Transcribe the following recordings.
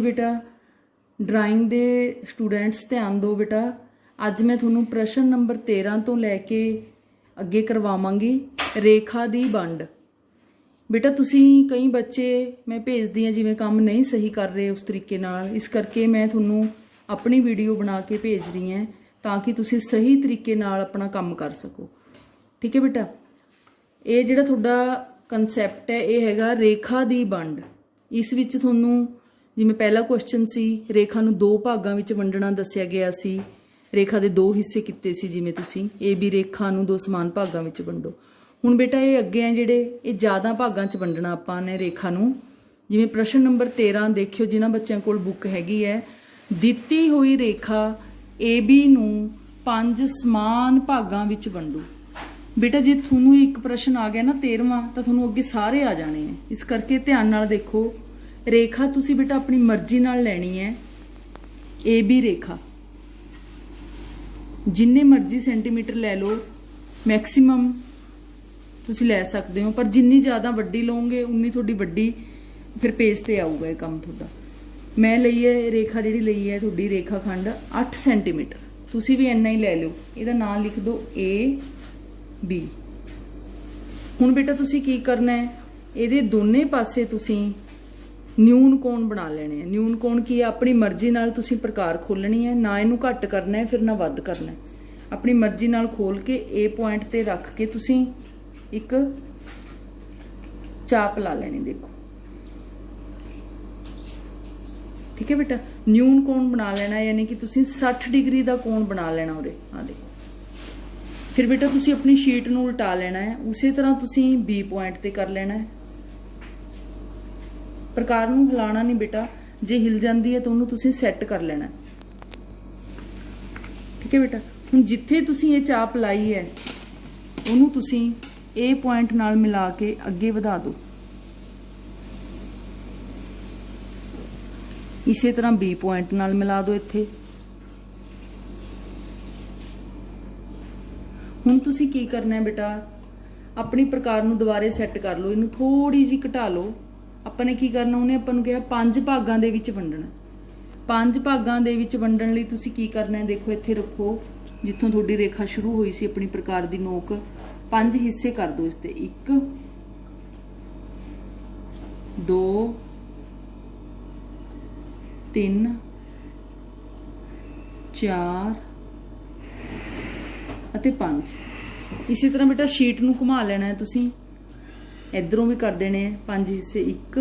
बेटा ड्राइंग दे स्टूडेंट्स ध्यान दो बेटा। अज मैं थोनों प्रश्न नंबर 13 तो लैके अगे करवावांगी रेखा दी वंड। बेटा तुसी कई बच्चे मैं भेजदी हाँ जिवें काम नहीं सही कर रहे उस तरीके नाल, इस करके मैं थोनों अपनी वीडियो बना के भेज रही हैं ताकि तुसी सही तरीके नाल अपना काम कर सको। ठीक है बेटा, ये जिहड़ा तुहाडा कंसैप्ट है ये हैगा रेखा दी वंड। इस विच तुहानूं जिवें पहला क्वेश्चन सी रेखा नूं दो भागां विच वंडना दस्सिया गया सी। रेखा दे दो हिस्से कीते सी, जिवें तुसीं ए बी रेखा नूं दो समान भागां विच वंडो। हुण बेटा ये अगे है जिहड़े ये ज़्यादा भागां च वंडना आपां ने रेखा नूं। जिवें प्रश्न नंबर 13 देखियो, जिन्हां बच्चों कोल बुक हैगी है, दित्ती हुई रेखा ए बी नूं 5 समान भागां विच वंडो। बेटा जे थोनों एक प्रश्न आ गया ना 13वां तो थोनों अगे सारे आ जाने हैं, इस करके ध्यान नाल देखो। रेखा तुसी बेटा अपनी मर्जी नाल लैनी है। ए बी रेखा जिन्ने मर्जी सेंटीमीटर लै लो, मैक्सीमम तुसी लै सकते हो, पर जिन्नी ज़्यादा वड्डी लोगे उन्नी थोड़ी वड्डी फिर पेज ते आऊगा ये काम थोड़ा। मैं लई है रेखा जिहड़ी लई है थोड़ी रेखा खंड 8 सेंटीमीटर, तुसी भी इन्ना ही लै लो। इहदा नाम लिख दो ए बी। हुण बेटा तुसी की करना है, इहदे दोने पासे तुसी न्यून कोण बना लेने हैं। न्यून कोण की है, अपनी मर्जी नाल तुसी प्रकार खोलनी है, ना इनू घट करना है फिर ना वध करना है। अपनी मर्जी नाल खोल के ए पॉइंट ते रख के तुसी एक चाप ला लेनी। देखो ठीक है बेटा, न्यून कोण बना लेना, यानी कि तुसी 60 डिग्री का कोण बना लेना उरे। आ देखो, फिर बेटा तुसी अपनी शीट नूं उल्टा लेना है, उसी तरह तुसी बी पॉइंट ते कर लेना है। प्रकार नूं हिलाना नहीं बेटा, जे हिल जाती है तो उन्होंने तुसी सैट कर लेना है। ठीक है बेटा, हुण जिथे तुसी ये चाप लाई है उन्होंने तुसी ए पॉइंट नाल मिला के अगे वधा दो। इसे तरह बी पॉइंट नाल मिला दो इत्थे। हुण तुसी की करना है बेटा, अपनी प्रकार नूं दुबारे सैट कर लो, इनू थोड़ी जी घटा लो। ਆਪਾਂ ਨੇ ਕੀ करना, उन्हें अपन ਨੂੰ ਕਿਹਾ 5 भागां ਦੇ ਵਿੱਚ ਵੰਡਣਾ। 5 भागां ਦੇ ਵਿੱਚ ਵੰਡਣ ਲਈ ਤੁਸੀਂ ਕੀ ਕਰਨਾ ਹੈ, ਦੇਖੋ ਇੱਥੇ ਰੱਖੋ ਜਿੱਥੋਂ ਤੁਹਾਡੀ ਰੇਖਾ ਸ਼ੁਰੂ ਹੋਈ ਸੀ ਆਪਣੀ ਪ੍ਰਕਾਰ ਦੀ ਨੋਕ, 5 ਹਿੱਸੇ ਕਰ ਦਿਓ ਇਸ ਤੇ। 1 2 3 4 ਅਤੇ 5। ਇਸੇ ਤਰ੍ਹਾਂ बेटा शीट ਨੂੰ ਘੁਮਾ ਲੈਣਾ ਹੈ ਤੁਸੀਂ, इधरों भी कर देने हैं 5 हिस्से। 1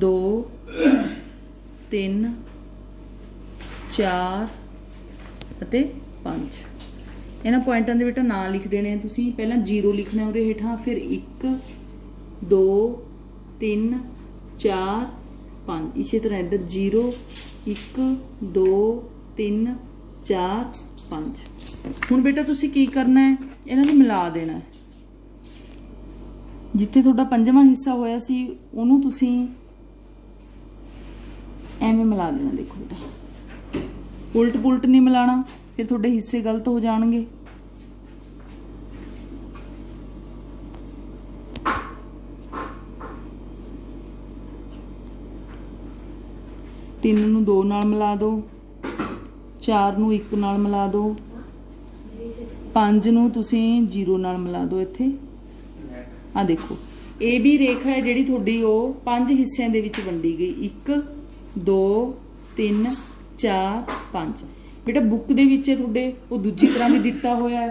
2 3 4 ਅਤੇ 5। इन्हां पॉइंटां दे बेटा नाम लिख देने हैं तुसीं। पहला 0 लिखना उरे हेठां, फिर 1 2 3 4 5। इसी तरह इधर 0 1 2 3 4 5। हुण बेटा तुसीं की करना है, इन्हां नूं मिला देना है। जिथे थोड़ा 5वां हिस्सा होया सी उन्होंने तुसी एवें मिला देना। देखो बेटा उल्ट पुलट नहीं मिलाना, फिर थोड़े हिस्से गलत हो जाएंगे। तीन नूं 2 नाल मिला दो, 4 नूं 1 नाल मिला दो, 5 नूं तुसी 0 नाल मिला दो इत्थे। आ देखो ए बी रेखा है जिहड़ी थोड़ी वो 5 हिस्सों दे विच वंडी गई। 1 2 3 4 5। बेटा बुक दे विच थोड़े वो दूजी तरह भी दिता होया है,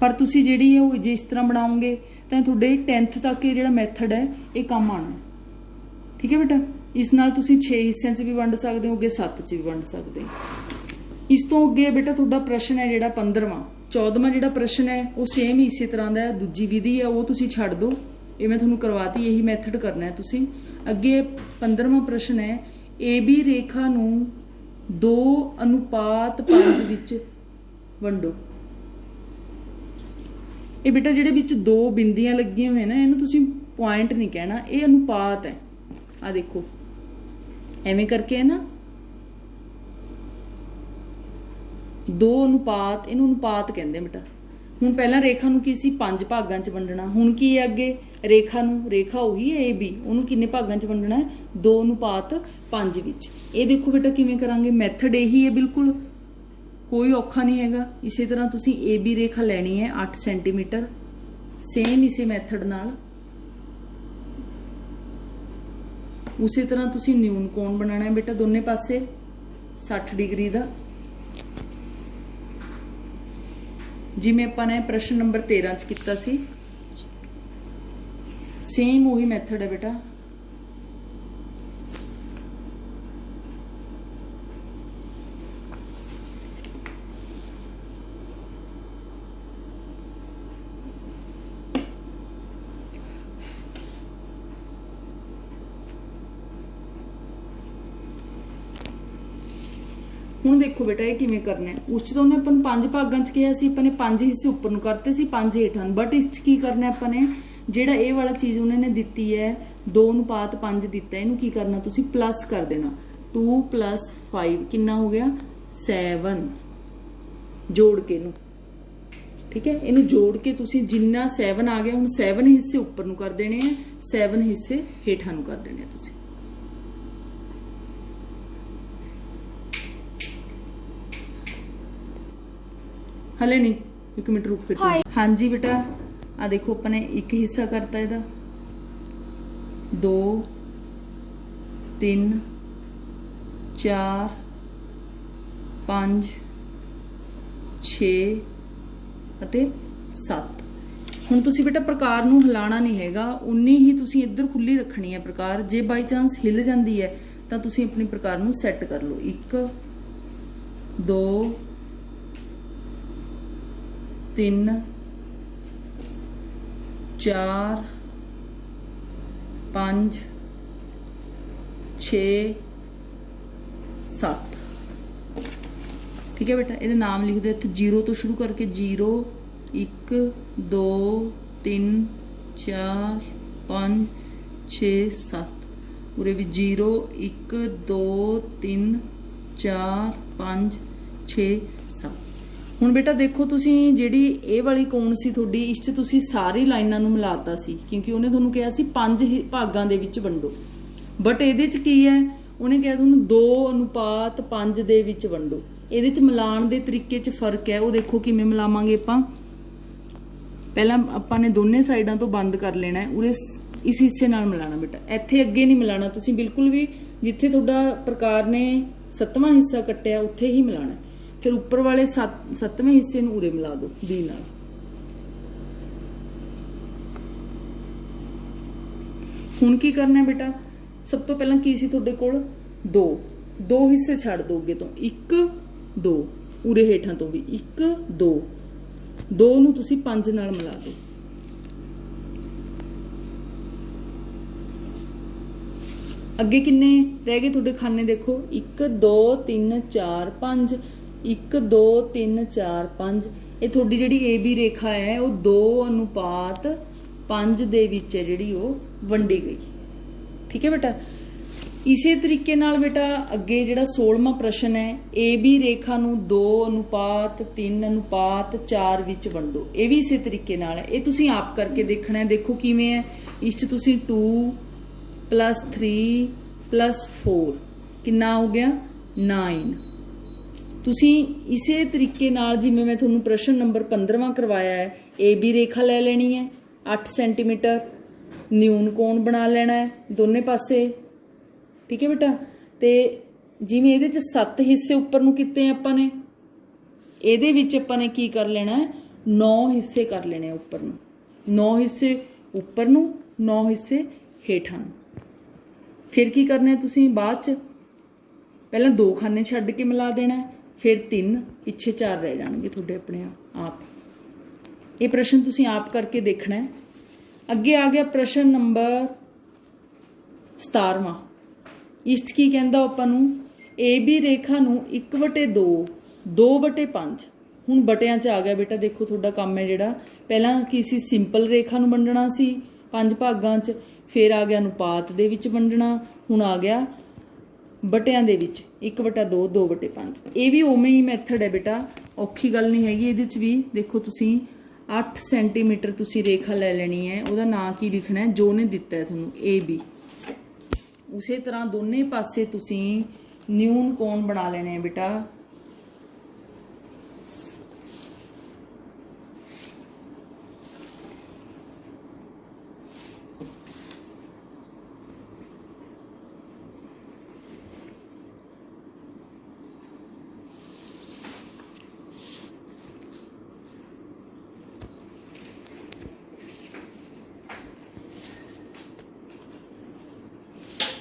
पर तुसी जिहड़ी है वो जे इस तरह बनाओगे तो थोड़े 10th तक ये जिहड़ा मैथड है ये काम आना है। ठीक है बेटा, इस नाल तुसी 6 हिस्सों च भी वंड सकते हो, अगे 7 च भी वंड सकते हो। इस तो अगे बेटा थोड़ा प्रश्न है जिहड़ा 15वां 14वां जिहड़ा प्रश्न है वो सेम ही इसी तरह का दूजी विधि है, वो तुसी छड्ड दो। ये मैं तुहानूं करवाती, यही मैथड करना है तुसी। अगे 15वां प्रश्न है, ए बी रेखा नूं 2:5 विच वंडो। ये बेटा जिहड़े विच 2 बिंदियां लगियां हुए ना, इहनूं तुसी पॉइंट नहीं कहना, ये अनुपात है। आ देखो एवें करके है ना, 2 अनुपात, इनू अनुपात कहते बेटा। हुण पहला रेखा नूं की सी 5 भागां च वंडना, हुण की है अगे ਰੇਖਾ ਨੂੰ, ਰੇਖਾ ਉਹੀ ਹੈ AB, ਉਹਨੂੰ ਕਿੰਨੇ ਭਾਗਾਂ 'ਚ ਵੰਡਣਾ ਹੈ 2:5 ਵਿੱਚ। ਇਹ ਦੇਖੋ ਬੇਟਾ ਕਿਵੇਂ ਕਰਾਂਗੇ, ਮੈਥਡ ਇਹੀ ਹੈ ਬਿਲਕੁਲ, ਕੋਈ ਔਖਾ ਨਹੀਂ ਹੈਗਾ। ਇਸੇ ਤਰ੍ਹਾਂ ਤੁਸੀਂ AB ਰੇਖਾ ਲੈਣੀ ਹੈ 8 ਸੈਂਟੀਮੀਟਰ, ਸੇਮ ਇਸੇ ਮੈਥਡ ਨਾਲ। ਉਸੇ ਤਰ੍ਹਾਂ ਤੁਸੀਂ ਨਿਊਨ ਕੋਣ ਬਣਾਉਣਾ ਹੈ ਬੇਟਾ ਦੋਨੇ ਪਾਸੇ 60 ਡਿਗਰੀ ਦਾ, ਜਿਵੇਂ ਆਪਾਂ ਨੇ ਪ੍ਰਸ਼ਨ ਨੰਬਰ 13 ਚ ਕੀਤਾ ਸੀ, ਸੇਮ ਉਹੀ ਮੈਥਡ ਹੈ ਬੇਟਾ। ਹੁਣ ਦੇਖੋ ਬੇਟਾ ਇਹ ਕਿਵੇਂ ਕਰਨਾ ਹੈ। ਉਸ 'ਚ ਤਾਂ ਉਹਨੇ ਆਪਾਂ ਨੂੰ 5 ਭਾਗਾਂ 'ਚ ਕਿਹਾ ਸੀ, ਆਪਾਂ ਨੇ 5 ਹਿੱਸੇ ਉੱਪਰ ਨੂੰ ਕਰਤੇ ਸੀ, 5 ਹੇਠਾਂ। ਬਟ ਇਸ 'ਚ ਕੀ ਕਰਨਾ ਆਪਾਂ ਨੇ, ਜਿਹੜਾ ਇਹ ਵਾਲਾ ਚੀਜ਼ ਉਹਨਾਂ ਨੇ ਦਿੱਤੀ ਹੈ 2:5 ਦਿੱਤਾ, ਇਹਨੂੰ ਕੀ ਕਰਨਾ ਤੁਸੀਂ ਪਲੱਸ ਕਰ ਦੇਣਾ। 2 + 5 ਕਿੰਨਾ ਹੋ ਗਿਆ 7, ਜੋੜ ਕੇ ਇਹਨੂੰ, ਠੀਕ ਹੈ। ਇਹਨੂੰ ਜੋੜ ਕੇ ਤੁਸੀਂ ਜਿੰਨਾ 7 ਆ ਗਿਆ, ਹੁਣ 7 ਹਿੱਸੇ ਉੱਪਰ ਨੂੰ ਕਰ ਦੇਣੇ ਆ, 7 ਹਿੱਸੇ ਹੇਠਾਂ ਨੂੰ ਕਰ ਦੇਣੇ ਆ ਤੁਸੀਂ। हले नहीं, 1 मिनट रुक फिर। हाँ जी बेटा, आ देखो अपने एक हिस्सा करता है 2 3 4 5 6 ਅਤੇ 7। ਹੁਣ ਤੁਸੀਂ ਬੇਟਾ ਪ੍ਰਕਾਰ ਨੂੰ ਹਿਲਾਣਾ ਨਹੀਂ ਹੈਗਾ, ਉਨੀ ਹੀ ਤੁਸੀਂ ਇੱਧਰ ਖੁੱਲੀ ਰੱਖਣੀ ਹੈ ਪ੍ਰਕਾਰ। ਜੇ ਬਾਈ ਚਾਂਸ ਹਿੱਲ ਜਾਂਦੀ ਹੈ ਤਾਂ ਤੁਸੀਂ ਆਪਣੀ ਪ੍ਰਕਾਰ ਨੂੰ ਸੈੱਟ ਕਰ ਲਓ। 1 2 3 4 5 6 7, ठीक है बेटा। ਇਹਦੇ ਨਾਮ ਲਿਖ ਦਿਓ ਇੱਥੇ 0 ਤੋਂ ਸ਼ੁਰੂ ਕਰਕੇ 0 1 2 3 4 5 6 7, ਉਰੇ ਵੀ 0 1 2 3 4 5 6 7। ਹੁਣ ਬੇਟਾ ਦੇਖੋ ਤੁਸੀਂ ਜਿਹੜੀ ਇਹ ਵਾਲੀ ਕੋਣ ਸੀ ਤੁਹਾਡੀ, ਇਸ 'ਚ ਤੁਸੀਂ ਸਾਰੀ ਲਾਈਨਾਂ ਨੂੰ ਮਿਲਾਤਾ ਸੀ, ਕਿਉਂਕਿ ਉਹਨੇ ਤੁਹਾਨੂੰ ਕਿਹਾ ਸੀ 5 ਭਾਗਾਂ ਦੇ ਵਿੱਚ ਵੰਡੋ। ਬਟ ਇਹਦੇ 'ਚ ਕੀ ਹੈ, ਉਹਨੇ ਕਿਹਾ ਤੁਹਾਨੂੰ 2:5 ਦੇ ਵਿੱਚ ਵੰਡੋ। ਇਹਦੇ 'ਚ ਮਿਲਾਉਣ ਦੇ ਤਰੀਕੇ 'ਚ ਫਰਕ ਹੈ, ਉਹ ਦੇਖੋ ਕਿਵੇਂ ਮਿਲਾਵਾਂਗੇ ਆਪਾਂ। ਪਹਿਲਾਂ ਆਪਾਂ ਨੇ ਦੋਨੇ ਸਾਈਡਾਂ ਤੋਂ ਬੰਦ ਕਰ ਲੈਣਾ ਹੈ, ਉਰੇ ਇਸ ਹਿੱਸੇ ਨਾਲ ਮਿਲਾਣਾ ਬੇਟਾ, ਇੱਥੇ ਅੱਗੇ ਨਹੀਂ ਮਿਲਾਣਾ ਤੁਸੀਂ ਬਿਲਕੁਲ ਵੀ। ਜਿੱਥੇ ਤੁਹਾਡਾ ਪ੍ਰਕਾਰ ਨੇ 7ਵਾਂ ਹਿੱਸਾ ਕੱਟਿਆ ਉੱਥੇ ਹੀ ਮਿਲਾਣਾ। फिर ऊपर वाले 7वें हिस्से ਨੂੰ ਉਰੇ ਮਿਲਾ ਦਿਓ B ਨਾਲ। ਹੁਣ ਕੀ ਕਰਨਾ ਹੈ ਬੇਟਾ, ਸਭ ਤੋਂ ਪਹਿਲਾਂ ਕੀ ਸੀ ਤੁਹਾਡੇ ਕੋਲ 2 ਹਿੱਸੇ ਛੱਡ ਦੋ ਅੱਗੇ ਤੋਂ, 1 2, ਉਰੇ ਹੇਠਾਂ ਤੋਂ ਵੀ 1 2 ਨੂੰ ਤੁਸੀਂ 5 ਨਾਲ ਮਿਲਾ ਦਿਓ। ਅੱਗੇ ਕਿੰਨੇ ਰਹਿ ਗਏ ਤੁਹਾਡੇ ਖਾਨੇ, ਦੇਖੋ 1 2 3 4 5, 1 2 3 4 5। ਇਹ ਤੁਹਾਡੀ ਜਿਹੜੀ AB ਰੇਖਾ ਹੈ ਉਹ 2:5 ਦੇ ਵਿੱਚ ਹੈ ਜਿਹੜੀ ਉਹ ਵੰਡੀ ਗਈ, ਠੀਕ ਹੈ ਬੇਟਾ। ਇਸੇ ਤਰੀਕੇ ਨਾਲ ਬੇਟਾ ਅੱਗੇ ਜਿਹੜਾ 16ਵਾਂ ਪ੍ਰਸ਼ਨ ਹੈ, AB ਰੇਖਾ ਨੂੰ 2:3:4 ਵਿੱਚ ਵੰਡੋ। ਇਹ ਵੀ ਇਸੇ ਤਰੀਕੇ ਨਾਲ ਹੈ, ਇਹ ਤੁਸੀਂ ਆਪ ਕਰਕੇ ਦੇਖਣਾ ਹੈ। ਦੇਖੋ ਕਿਵੇਂ ਹੈ, ਇਸ 'ਚ ਤੁਸੀਂ 2 + 3 + 4 ਕਿੰਨਾ ਹੋ ਗਿਆ 9। ਤੁਸੀਂ ਇਸੇ ਤਰੀਕੇ ਨਾਲ ਜਿਵੇਂ ਮੈਂ ਤੁਹਾਨੂੰ ਪ੍ਰਸ਼ਨ ਨੰਬਰ 15ਵਾਂ ਕਰਵਾਇਆ ਹੈ, AB ਰੇਖਾ ਲੈ ਲੈਣੀ ਹੈ 8 ਸੈਂਟੀਮੀਟਰ, ਨਿਊਨ ਕੋਣ ਬਣਾ ਲੈਣਾ ਹੈ ਦੋਨੇ ਪਾਸੇ, ਠੀਕ ਹੈ ਬੇਟਾ। ਤੇ ਜਿਵੇਂ ਇਹਦੇ 'ਚ 7 ਹਿੱਸੇ ਉੱਪਰ ਨੂੰ ਕੀਤੇ ਆਪਾਂ ਨੇ, ਇਹਦੇ ਵਿੱਚ ਆਪਾਂ ਨੇ ਕੀ ਕਰ ਲੈਣਾ ਹੈ 9 ਹਿੱਸੇ ਕਰ ਲੈਣੇ ਉੱਪਰ ਨੂੰ, 9 ਹਿੱਸੇ ਉੱਪਰ ਨੂੰ, 9 ਹਿੱਸੇ ਹੇਠਾਂ ਨੂੰ। ਫਿਰ ਕੀ ਕਰਨਾ ਹੈ ਤੁਸੀਂ ਬਾਅਦ 'ਚ, ਪਹਿਲਾਂ 2 ਖਾਨੇ ਛੱਡ ਕੇ ਮਿਲਾ ਦੇਣਾ, ਫਿਰ 3, ਪਿੱਛੇ 4 ਰਹਿ ਜਾਣਗੇ ਤੁਹਾਡੇ ਆਪਣੇ ਆਪ। ਇਹ ਪ੍ਰਸ਼ਨ ਤੁਸੀਂ ਆਪ ਕਰਕੇ ਦੇਖਣਾ ਹੈ। ਅੱਗੇ ਆ ਗਿਆ ਪ੍ਰਸ਼ਨ ਨੰਬਰ 17ਵਾਂ। ਇਸ 'ਚ ਕੀ ਕਹਿੰਦਾ ਆਪਾਂ ਨੂੰ, AB ਰੇਖਾ ਨੂੰ 1/2 2/5, ਹੁਣ ਬਟਿਆਂ 'ਚ ਆ ਗਿਆ ਬੇਟਾ। ਦੇਖੋ ਤੁਹਾਡਾ ਕੰਮ ਹੈ ਜਿਹੜਾ, ਪਹਿਲਾਂ ਕੀ ਸੀ ਸਿੰਪਲ ਰੇਖਾ ਨੂੰ ਵੰਡਣਾ ਸੀ 5 ਭਾਗਾਂ 'ਚ, ਫਿਰ ਆ ਗਿਆ ਅਨੁਪਾਤ ਦੇ ਵਿੱਚ ਵੰਡਣਾ, ਹੁਣ ਆ ਗਿਆ ਬਟਿਆਂ ਦੇ ਵਿੱਚ 1/2 2/5। ਇਹ ਵੀ ਉਵੇਂ ਹੀ ਮੈਥਡ ਹੈ ਬੇਟਾ, ਔਖੀ ਗੱਲ ਨਹੀਂ ਹੈਗੀ ਇਹਦੇ 'ਚ ਵੀ। ਦੇਖੋ ਤੁਸੀਂ 8 ਸੈਂਟੀਮੀਟਰ ਤੁਸੀਂ ਰੇਖਾ ਲੈ ਲੈਣੀ ਹੈ। ਉਹਦਾ ਨਾਂ ਕੀ ਲਿਖਣਾ ਹੈ ਜੋ ਨੇ ਦਿੱਤਾ ਹੈ ਤੁਹਾਨੂੰ, AB। ਉਸੇ ਤਰ੍ਹਾਂ ਦੋਨੇ ਪਾਸੇ ਤੁਸੀਂ ਨਿਊਨ ਕੋਣ ਬਣਾ ਲੈਣੇ ਆ ਬੇਟਾ।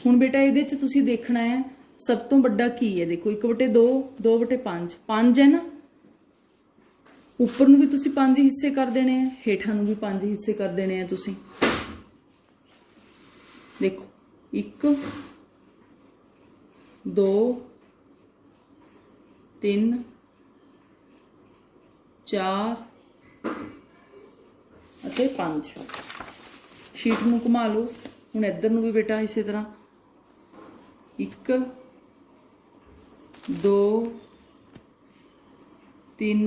ਹੁਣ ਬੇਟਾ ਇਹਦੇ ਚ ਤੁਸੀਂ ਦੇਖਣਾ ਹੈ ਸਭ ਤੋਂ ਵੱਡਾ ਕੀ ਹੈ। ਦੇਖੋ 1/2 2/5 5 ਹੈ ਨਾ। ਉੱਪਰ ਨੂੰ ਵੀ ਤੁਸੀਂ 5 ਹਿੱਸੇ ਕਰ ਦੇਣੇ ਆ, ਹੇਠਾਂ ਨੂੰ ਵੀ 5 ਹਿੱਸੇ ਕਰ ਦੇਣੇ ਆ ਤੁਸੀਂ। ਦੇਖੋ 1 2 3 4 ਅਤੇ 5। ਸ਼ੀਟ ਨੂੰ ਘੁਮਾ ਲਓ। ਹੁਣ ਇੱਧਰ ਨੂੰ ਵੀ ਬੇਟਾ ਇਸੇ ਤਰ੍ਹਾਂ 1 2 3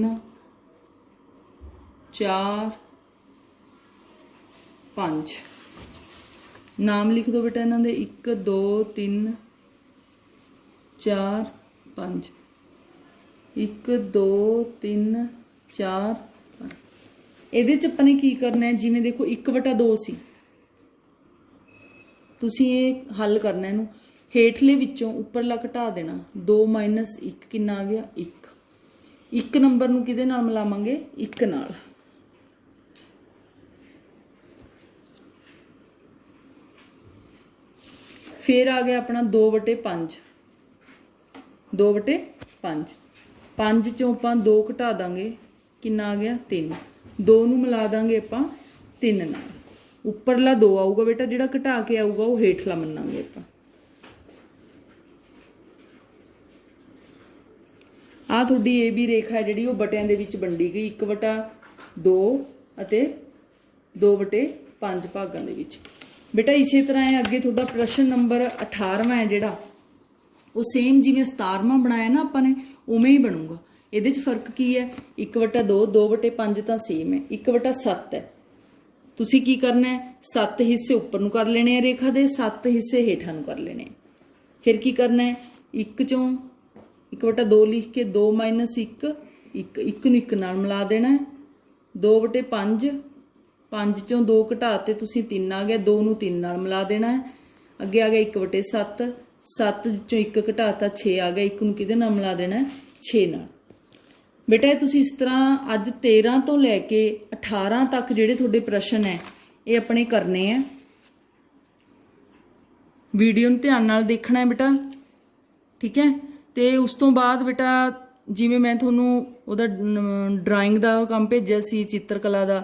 4 5। ਨਾਮ ਲਿਖ ਦਿਓ ਬੇਟਾ ਇਹਨਾਂ ਦੇ 1 2 3 4 5। 1 2 3 4 5। ਇਹਦੇ ਚ ਆਪਾਂ ਨੇ ਕੀ ਕਰਨਾ ਹੈ, ਜਿਵੇਂ ਦੇਖੋ 1/2 ਸੀ, ਤੁਸੀਂ ਇਹ ਹੱਲ ਕਰਨਾ ਇਹਨੂੰ ਹੇਠਲੇ ਵਿੱਚੋਂ ਉੱਪਰਲਾ ਘਟਾ ਦੇਣਾ। 2 - 1 ਕਿੰਨਾ ਆ ਗਿਆ 1। 1 ਨੰਬਰ ਨੂੰ ਕਿਹਦੇ ਨਾਲ ਮਿਲਾਵਾਂਗੇ 1 ਨਾਲ। ਫਿਰ ਆ ਗਿਆ ਆਪਣਾ 2/5। 2/5 5 ਚੋਂ ਆਪਾਂ 2 ਘਟਾ ਦਾਂਗੇ, ਕਿੰਨਾ ਆ ਗਿਆ 3। 2 ਨੂੰ ਮਿਲਾ ਦਾਂਗੇ ਆਪਾਂ 3 ਨਾਲ। ਉੱਪਰਲਾ 2 ਆਊਗਾ ਬੇਟਾ, ਜਿਹੜਾ ਘਟਾ ਕੇ ਆਊਗਾ ਉਹ ਹੇਠਲਾ ਮੰਨਾਂਗੇ ਆਪਾਂ। ਆ ਤੁਹਾਡੀ AB ਰੇਖਾ ਹੈ ਜਿਹੜੀ ਉਹ ਬਟਿਆਂ ਦੇ ਵਿੱਚ ਵੰਡੀ ਗਈ 1/2 ਅਤੇ 2/5 ਭਾਗਾਂ ਦੇ ਵਿੱਚ। ਬੇਟਾ ਇਸੇ ਤਰ੍ਹਾਂ ਹੈ ਅੱਗੇ ਤੁਹਾਡਾ ਪ੍ਰਸ਼ਨ ਨੰਬਰ 18ਵਾਂ ਹੈ ਜਿਹੜਾ ਉਹ ਸੇਮ ਜਿਵੇਂ 17ਵਾਂ ਬਣਾਇਆ ਨਾ ਆਪਾਂ ਨੇ ਉਵੇਂ ਹੀ ਬਣੂਗਾ। ਇਹਦੇ 'ਚ ਫਰਕ ਕੀ ਹੈ 1/2 2/5 ਤਾਂ ਸੇਮ ਹੈ, 1/7 ਹੈ। ਤੁਸੀਂ ਕੀ ਕਰਨਾ ਹੈ 7 ਹਿੱਸੇ ਉੱਪਰ ਨੂੰ ਕਰ ਲੈਣੇ ਆ ਰੇਖਾ ਦੇ, 7 ਹਿੱਸੇ ਹੇਠਾਂ ਨੂੰ ਕਰ ਲੈਣੇ। ਫਿਰ ਕੀ ਕਰਨਾ ਹੈ 1 ਚੋਂ 1/2 ਲਿਖ ਕੇ 2 - 1 1 ਨੂੰ 1 ਨਾਲ ਮਿਲਾ ਦੇਣਾ ਹੈ। 2/5 5 ਚੋਂ 2 ਘਟਾਤੇ ਤੁਸੀਂ 3 ਆ ਗਿਆ, 2 ਨੂੰ 3 ਨਾਲ ਮਿਲਾ ਦੇਣਾ ਹੈ। ਅੱਗੇ ਆ ਗਿਆ 1/7 7 ਚੋਂ 1 ਘਟਾਤਾ 6 ਆ ਗਿਆ, 1 ਨੂੰ ਕਿਹਦੇ ਨਾਲ ਮਿਲਾ ਦੇਣਾ 6 ਨਾਲ। ਬੇਟਾ ਤੁਸੀਂ ਇਸ ਤਰ੍ਹਾਂ ਅੱਜ 13 ਤੋਂ ਲੈ ਕੇ 18 ਤੱਕ ਜਿਹੜੇ ਤੁਹਾਡੇ ਪ੍ਰਸ਼ਨ ਹੈ ਇਹ ਆਪਣੇ ਕਰਨੇ ਆ। ਵੀਡੀਓ ਨੂੰ ਧਿਆਨ ਨਾਲ ਦੇਖਣਾ ਹੈ ਬੇਟਾ, ਠੀਕ ਹੈ। ਤੇ ਉਸ ਤੋਂ ਬਾਅਦ ਬੇਟਾ ਜਿਵੇਂ ਮੈਂ ਤੁਹਾਨੂੰ ਉਹਦਾ ਡਰਾਇੰਗ ਦਾ ਕੰਮ ਭੇਜਿਆ ਸੀ, ਚਿੱਤਰਕਲਾ ਦਾ,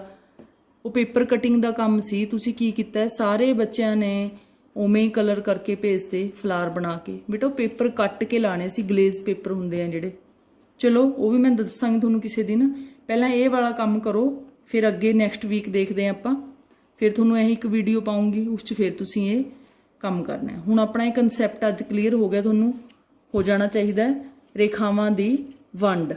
ਉਹ ਪੇਪਰ ਕਟਿੰਗ ਦਾ ਕੰਮ ਸੀ। ਤੁਸੀਂ ਕੀ ਕੀਤਾ ਸਾਰੇ ਬੱਚਿਆਂ ਨੇ ਉਵੇਂ ਹੀ ਕਲਰ ਕਰਕੇ ਭੇਜਦੇ ਫਲਾਰ ਬਣਾ ਕੇ। ਬੇਟਾ ਉਹ ਪੇਪਰ ਕੱਟ ਕੇ ਲਾਣੇ ਸੀ, ਗਲੇਜ਼ ਪੇਪਰ ਹੁੰਦੇ ਆ ਜਿਹੜੇ। ਚਲੋ ਉਹ ਵੀ ਮੈਂ ਦੱਸਾਂਗੀ ਤੁਹਾਨੂੰ ਕਿਸੇ ਦਿਨ। ਪਹਿਲਾਂ ਇਹ ਵਾਲਾ ਕੰਮ ਕਰੋ, ਫਿਰ ਅੱਗੇ ਨੈਕਸਟ ਵੀਕ ਦੇਖਦੇ ਹਾਂ ਆਪਾਂ। ਫਿਰ ਤੁਹਾਨੂੰ ਇਹੀ ਇੱਕ ਵੀਡੀਓ ਪਾਉਂਗੀ, ਉਸ 'ਚ ਫਿਰ ਤੁਸੀਂ ਇਹ ਕੰਮ ਕਰਨਾ ਹੈ। ਹੁਣ ਆਪਣਾ ਇਹ ਕਨਸੈਪਟ ਅੱਜ ਕਲੀਅਰ ਹੋ ਗਿਆ, ਤੁਹਾਨੂੰ ਹੋ ਜਾਣਾ ਚਾਹੀਦਾ ਰੇਖਾਵਾਂ ਦੀ ਵੰਡ।